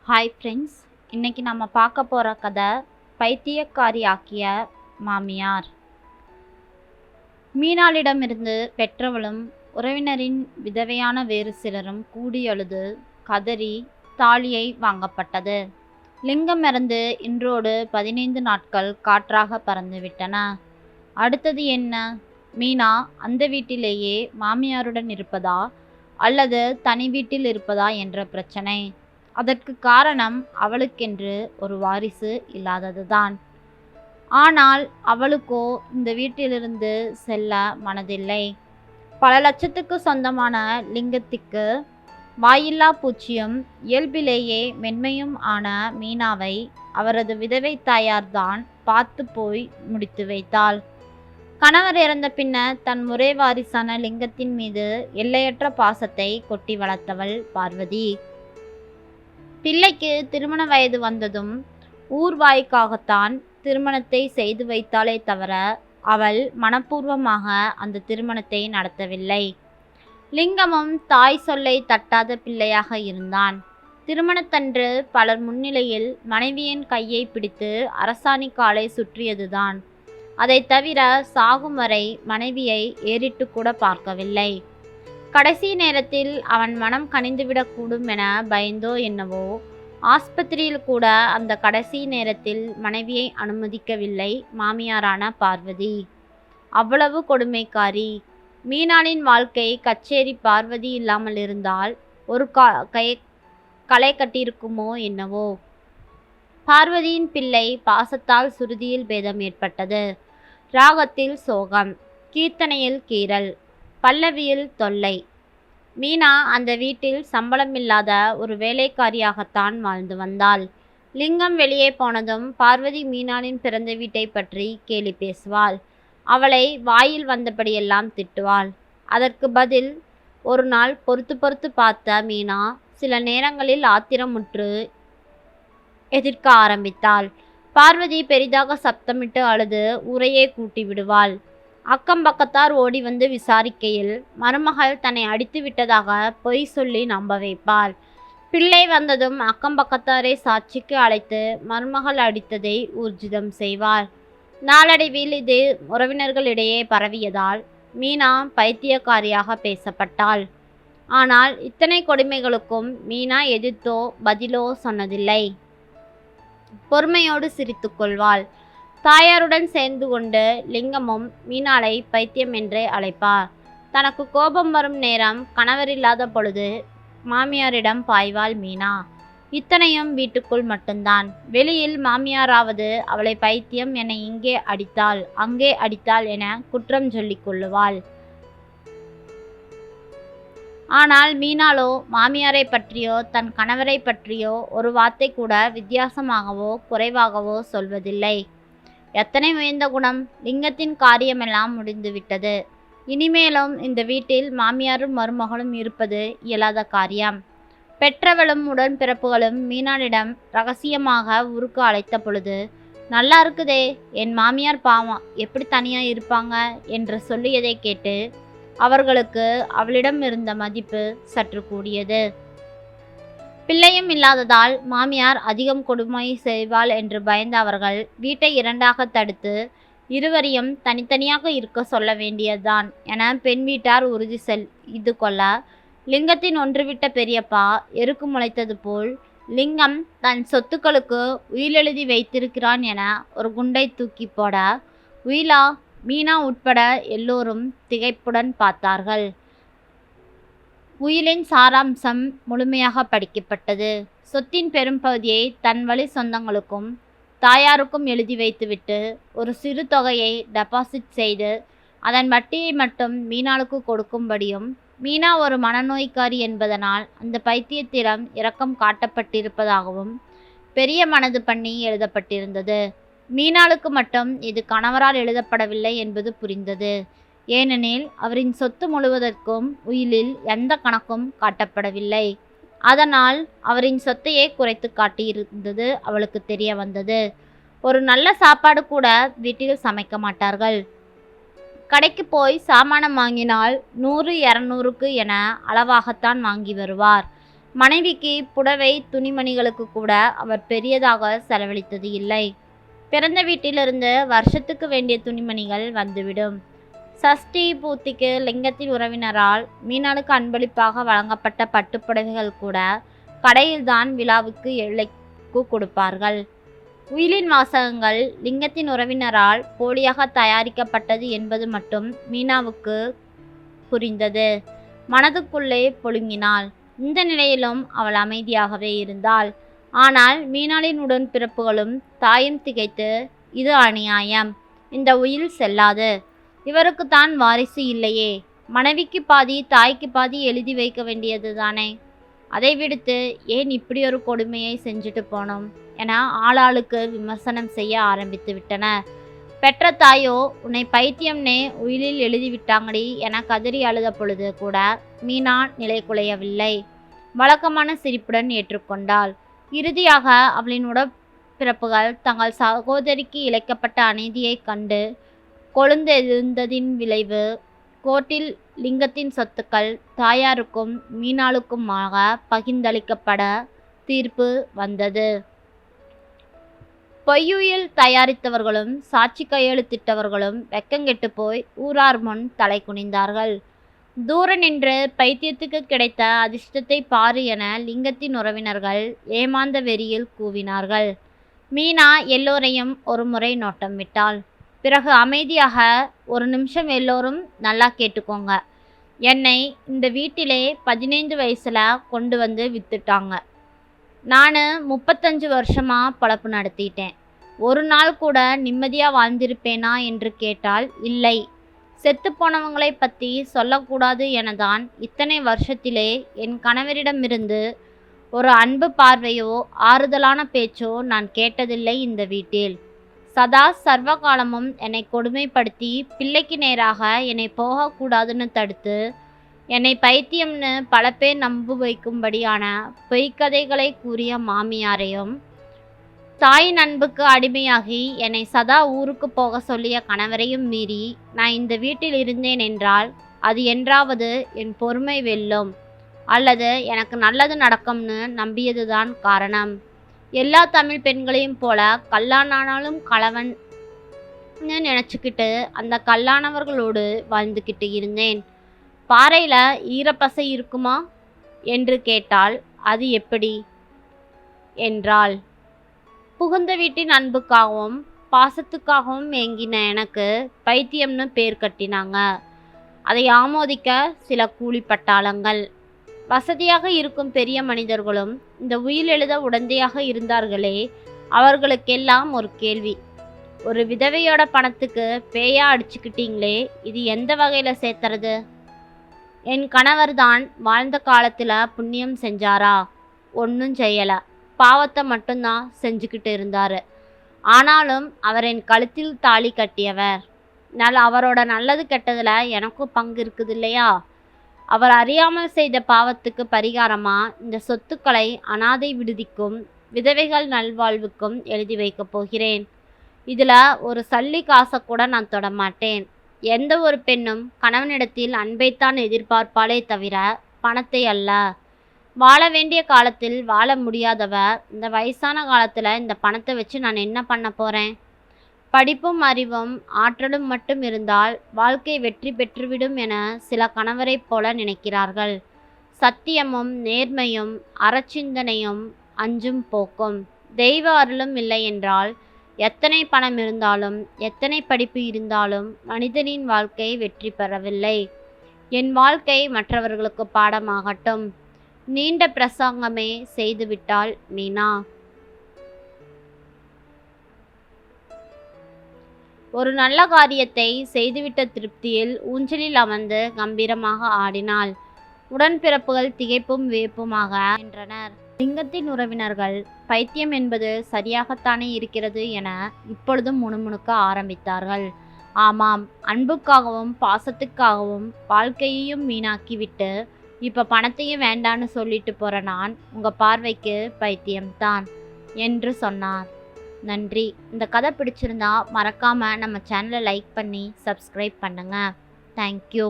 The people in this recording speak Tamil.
ஹாய் ஃப்ரெண்ட்ஸ், இன்றைக்கி நம்ம பார்க்க போகிற கதை பைத்தியக்காரி ஆக்கிய மாமியார். மீனாளிடமிருந்து பெற்றவளும் உறவினரின் விதவையான வேறு சிலரும் கூடி அழுது கதறி தாலியை வாங்கப்பட்டது. லிங்கம் இறந்து இன்றோடு 15 நாட்கள் காற்றாக பறந்துவிட்டன. அடுத்தது என்ன? மீனா அந்த வீட்டிலேயே மாமியாருடன் இருப்பதா அல்லது தனி வீட்டில் இருப்பதா என்ற பிரச்சனை. அதற்கு காரணம் அவளுக்கென்று ஒரு வாரிசு இல்லாததுதான். ஆனால் அவளுக்கோ இந்த வீட்டிலிருந்து செல்ல மனதில்லை. பல லட்சத்துக்கு சொந்தமான லிங்கத்திற்கு வாயில்லா பூச்சியும் இயல்பிலேயே மென்மையும் ஆன மீனாவை அவரது விதவை தாயார்தான் பார்த்து போய் முடித்து வைத்தாள். கணவர் இறந்த பின்னர் தன் ஒரே வாரிசான லிங்கத்தின் மீது எல்லையற்ற பாசத்தை கொட்டி வளர்த்தவள் பார்வதி. பிள்ளைக்கு திருமண வயது வந்ததும் ஊர்வாய்க்காகத்தான் திருமணத்தை செய்து வைத்தாலே தவிர அவள் மனப்பூர்வமாக அந்த திருமணத்தை நடத்தவில்லை. லிங்கமும் தாய் சொல்லை தட்டாத பிள்ளையாக இருந்தான். திருமணத்தன்று பலர் முன்னிலையில் மனைவியின் கையை பிடித்து அரசாணி காலை சுற்றியதுதான். அதை தவிர சாகும் வரை மனைவியை ஏறிட்டு கூட பார்க்கவில்லை. கடைசி நேரத்தில் அவன் மனம் கனிந்துவிடக்கூடும் என பயந்தோ என்னவோ ஆஸ்பத்திரியில் கூட அந்த கடைசி நேரத்தில் மனைவியை அனுமதிக்கவில்லை மாமியாரான பார்வதி. அவ்வளவு கொடுமைக்காரி. மீனாளின் வாழ்க்கை கச்சேரி பார்வதி இல்லாமல் இருந்தால் ஒரு களை கட்டியிருக்குமோ என்னவோ. பார்வதியின் பிள்ளை பாசத்தால் சுருதியில் பேதம் ஏற்பட்டது. ராகத்தில் சோகம், கீர்த்தனையில் கீறல், பல்லவியில் தொல்லை. மீனா அந்த வீட்டில் சம்பளமில்லாத ஒரு வேலைக்காரியாகத்தான் வாழ்ந்து வந்தாள். லிங்கம் வெளியே போனதும் பார்வதி மீனாளின் பிறந்த வீட்டை பற்றி கேலி பேசுவாள். அவளை வாயில் வந்தபடியெல்லாம் திட்டுவாள். அதற்கு பதில் ஒரு நாள் பொறுத்து பொறுத்து பார்த்த மீனா சில நேரங்களில் ஆத்திரமுற்று எதிர்க்க ஆரம்பித்தாள். பார்வதி பெரிதாக சப்தமிட்டு அழுது ஊரையே கூட்டி விடுவாள். அக்கம் பக்கத்தார் ஓடி வந்து விசாரிக்கையில் மருமகள் தன்னை அடித்து விட்டதாக பொய் சொல்லி நம்ப வைப்பாள். பிள்ளை வந்ததும் அக்கம் பக்கத்தாரை சாட்சிக்கு அழைத்து மருமகள் அடித்ததை ஊர்ஜிதம் செய்வாள். நாளடைவில் இது உறவினர்களிடையே பரவியதால் மீனா பைத்தியக்காரியாக பேசப்பட்டாள். ஆனால் இத்தனை கொடுமைகளுக்கும் மீனா எதிர்த்தோ பதிலோ சொன்னதில்லை. பொறுமையோடு சிரித்து கொள்வாள். தாயாருடன் சேர்ந்து கொண்டு லிங்கமும் மீனாளை பைத்தியம் என்றே அழைப்பார். தனக்கு கோபம் வரும் நேரம் கணவரில்லாத பொழுது மாமியாரிடம் பாய்வாள் மீனா. இத்தனையும் வீட்டுக்குள் மட்டும்தான். வெளியில் மாமியாராவது அவளை பைத்தியம் என இங்கே அடித்தாள் அங்கே அடித்தாள் என குற்றம் சொல்லிக் கொள்ளுவாள். ஆனால் மீனாளோ மாமியாரை பற்றியோ தன் கணவரை பற்றியோ ஒரு வார்த்தை கூட வித்தியாசமாகவோ குறைவாகவோ சொல்வதில்லை. எத்தனை உயர்ந்த குணம்! லிங்கத்தின் காரியமெல்லாம் முடிந்துவிட்டது. இனிமேலும் இந்த வீட்டில் மாமியாரும் மருமகளும் இருப்பது இயலாத காரியம். பெற்றவளும் உடன்பிறப்புகளும் மீனாளிடம் ரகசியமாக ஊருக்கு அழைத்த பொழுது, நல்லா இருக்குதே, என் மாமியார் பாவம், எப்படி தனியாக இருப்பாங்க என்று சொல்லியதை கேட்டு அவர்களுக்கு அவளிடம் இருந்த மதிப்பு சற்று கூடியது. பிள்ளையும் இல்லாததால் மாமியார் அதிகம் கொடுமை செய்வாள் என்று பயந்த அவர்கள் வீட்டை இரண்டாக தடுத்து இருவரையும் தனித்தனியாக இருக்க சொல்ல வேண்டியதுதான் என பெண் வீட்டார் உறுதி செய்து கொள்ள, லிங்கத்தின் ஒன்றுவிட்ட பெரியப்பா எருக்கு முளைத்தது போல் லிங்கம் தன் சொத்துக்களுக்கு உயிலெழுதி வைத்திருக்கிறான் என ஒரு குண்டை தூக்கி போட, உயிலா? மீனா உட்பட எல்லோரும் திகைப்புடன் பார்த்தார்கள். உயிலின் சாராம்சம் முழுமையாக படிக்கப்பட்டது. சொத்தின் பெரும்பகுதியை தன் வழி சொந்தங்களுக்கும் தாயாருக்கும் எழுதி வைத்துவிட்டு ஒரு சிறு தொகையை டெபாசிட் செய்து அதன் வட்டியை மட்டும் மீனாளுக்கு கொடுக்கும்படியும், மீனா ஒரு மனநோய்க்காரி என்பதனால் அந்த பைத்தியத்திடம் இரக்கம் காட்டப்பட்டிருப்பதாகவும் பெரிய மனது பண்ணி எழுதப்பட்டிருந்தது. மீனாளுக்கு மட்டும் இது கணவரால் எழுதப்படவில்லை என்பது புரிந்தது. ஏனெனில் அவரின் சொத்து முழுவதற்கும் உயிலில் எந்த கணக்கும் காட்டப்படவில்லை. அதனால் அவரின் சொத்தையே குறைத்து காட்டியிருந்தது அவளுக்கு தெரிய வந்தது. ஒரு நல்ல சாப்பாடு கூட வீட்டில் சமைக்க மாட்டார்கள். கடைக்கு போய் சாமானம் வாங்கினால் 100 200க்கு என அளவாகத்தான் வாங்கி வருவார். மனைவிக்கு புடவை துணிமணிகளுக்கு கூட அவர் பெரியதாக செலவழித்தது இல்லை. பிறந்த வீட்டிலிருந்து வருஷத்துக்கு வேண்டிய துணிமணிகள் வந்துவிடும். சஷ்டி பூர்த்திக்கு லிங்கத்தின் உறவினரால் மீனாளுக்கு அன்பளிப்பாக வழங்கப்பட்ட பட்டுப்புடவைகள் கூட கடையில்தான் விழாவுக்கு எல்லைக்கு கொடுப்பார்கள். உயிலின் வாசகங்கள் லிங்கத்தின் உறவினரால் போலியாக தயாரிக்கப்பட்டது என்பது மட்டும் மீனாவுக்கு புரிந்தது. மனதுக்குள்ளே பொழுங்கினாள். இந்த நிலையிலும் அவள் அமைதியாகவே இருந்தாள். ஆனால் மீனாளின் உடன்பிறப்புகளும் தாயும் திகைத்து, இது அநியாயம், இந்த உயில் செல்லாது, இவருக்குத்தான் வாரிசு இல்லையே, மனைவிக்கு பாதி தாய்க்கு பாதி எழுதி வைக்க வேண்டியது தானே, அதை விடுத்து ஏன் இப்படி ஒரு கொடுமையை செஞ்சுட்டு போனோம் என ஆளாளுக்கு விமர்சனம் செய்ய ஆரம்பித்து விட்டனர். பெற்ற தாயோ உன்னை பைத்தியம்னே உயிலில் எழுதிவிட்டாங்கடி என கதறி அழுத பொழுது கூட மீனா நிலை குலையவில்லை. வழக்கமான சிரிப்புடன் ஏற்றுக்கொண்டாள். இறுதியாக அவளின் உடற்பிறப்புகள் தங்கள் சகோதரிக்கு இழைக்கப்பட்ட அநீதியை கண்டு கொழுந்தெழுந்ததின் விளைவு கோர்ட்டில் லிங்கத்தின் சொத்துக்கள் தாயாருக்கும் மீனாளுக்குமாக பகிர்ந்தளிக்கப்பட தீர்ப்பு வந்தது. பொய்யுயில் தயாரித்தவர்களும் சாட்சி கையெழுத்திட்டவர்களும் வெக்கங்கெட்டு போய் ஊரார் முன் தலை குனிந்தார்கள். தூர நின்று பைத்தியத்துக்கு கிடைத்த அதிர்ஷ்டத்தை பாரு என லிங்கத்தின் உறவினர்கள் ஏமாந்த வெறியில் கூவினார்கள். மீனா எல்லோரையும் ஒரு முறை நோட்டம் விட்டாள். பிறகு அமைதியாக, ஒரு நிமிஷம் எல்லோரும் நல்லா கேட்டுக்கோங்க, என்னை இந்த வீட்டிலே 15 வயசுல கொண்டு வந்து வித்துட்டாங்க. நான் 35 வருஷமாக பொழப்பு நடத்திட்டேன். ஒரு நாள் கூட நிம்மதியாக வாழ்ந்திருப்பேனா என்று கேட்டால் இல்லை. செத்து போனவங்களை பற்றி சொல்லக்கூடாது எனதான் இத்தனை வருஷத்திலே என் கணவரிடமிருந்து ஒரு அன்பு பார்வையோ ஆறுதலான பேச்சோ நான் கேட்டதில்லை. இந்த வீட்டில் சதா சர்வ காலமும் என்னை கொடுமைப்படுத்தி பிள்ளைக்கு நேராக என்னை போகக்கூடாதுன்னு தடுத்து என்னை பைத்தியம்னு பல பேர் நம்ப வைக்கும்படியான பொய்க்கதைகளை கூறிய மாமியாரையும், தாயின் அன்புக்கு அடிமையாகி என்னை சதா ஊருக்கு போக சொல்லிய கணவரையும் மீறி நான் இந்த வீட்டில் இருந்தேன் என்றால் அது என்றாவது என் பொறுமை வெல்லும், அல்லது எனக்கு நல்லது நடக்கும்னு நம்பியதுதான் காரணம். எல்லா தமிழ் பெண்களையும் போல கல்லானாலும் கலவன்னு நினச்சிக்கிட்டு அந்த கல்லானவர்களோடு வாழ்ந்துக்கிட்டு இருந்தேன். பாறையில் ஈரப்பசை இருக்குமா என்று கேட்டால் அது எப்படி என்றாள். புகுந்த வீட்டின் அன்புக்காகவும் பாசத்துக்காகவும் ஏங்கின எனக்கு பைத்தியம்னு பேர் கட்டினாங்க. அதை ஆமோதிக்க சில கூலி பட்டாளங்கள். வசதியாக இருக்கும் பெரிய மனிதர்களும் இந்த உயில் எழுத உடந்தையாக இருந்தார்களே, அவர்களுக்கெல்லாம் ஒரு கேள்வி, ஒரு விதவையோட பணத்துக்கு பேயா அடிச்சுக்கிட்டீங்களே, இது எந்த வகையில் சேர்த்துறது? என் கணவர் தான் வாழ்ந்த காலத்தில் புண்ணியம் செஞ்சாரா? ஒன்றும் செய்யலை, பாவத்தை மட்டும்தான் செஞ்சுக்கிட்டு இருந்தார். ஆனாலும் அவர் என் கழுத்தில் தாலி கட்டியவர். அவரோட நல்லது கெட்டதில் எனக்கும் பங்கு இருக்குது இல்லையா? அவர் அறியாமல் செய்த பாவத்துக்கு பரிகாரமாக இந்த சொத்துக்களை அனாதை விடுதிக்கும் விதவைகள் நல்வாழ்வுக்கும் எழுதி வைக்கப் போகிறேன். இதில் ஒரு சல்லி காசை கூட நான் தொடமாட்டேன். எந்த ஒரு பெண்ணும் கணவனிடத்தில் அன்பைத்தான் எதிர்பார்ப்பாளே தவிர பணத்தை அல்ல. வாழ வேண்டிய காலத்தில் வாழ முடியாதவ இந்த வயசான காலத்தில் இந்த பணத்தை வச்சு நான் என்ன பண்ண போகிறேன்? படிப்பும் அறிவும் ஆற்றலும் மட்டும் இருந்தால் வாழ்க்கை வெற்றி பெற்றுவிடும் என சில கணவரைப் போல நினைக்கிறார்கள். சத்தியமும் நேர்மையும் அறச்சிந்தனையும் அஞ்சும் போக்கும் தெய்வ அருளும் இல்லை என்றால் எத்தனை பணம் இருந்தாலும் எத்தனை படிப்பு இருந்தாலும் மனிதனின் வாழ்க்கை வெற்றி பெறவில்லை. என் வாழ்க்கை மற்றவர்களுக்கு பாடமாகட்டும். நீண்ட பிரசங்கமே செய்துவிட்டாள் மீனா. ஒரு நல்ல காரியத்தை செய்துவிட்ட திருப்தியில் ஊஞ்சலில் அமர்ந்து கம்பீரமாக ஆடினாள். உடன்பிறப்புகள் திகைப்பும் வியப்புமாக நின்றனர். லிங்கத்தின் உறவினர்கள் பைத்தியம் என்பது சரியாகத்தானே இருக்கிறது என இப்பொழுதும் முணுமுணுக்க ஆரம்பித்தார்கள். ஆமாம், அன்புக்காகவும் பாசத்துக்காகவும் வாழ்க்கையையும் வீணாக்கிவிட்டு இப்போ பணத்தையும் வேண்டான்னு சொல்லிட்டு போகிற நான் உங்கள் பார்வைக்கு பைத்தியம்தான் என்று சொன்னார். நன்றி. இந்த கதை பிடிச்சிருந்தா மறக்காமல் நம்ம சேனலை லைக் பண்ணி சப்ஸ்கிரைப் பண்ணுங்கள். தேங்க்யூ.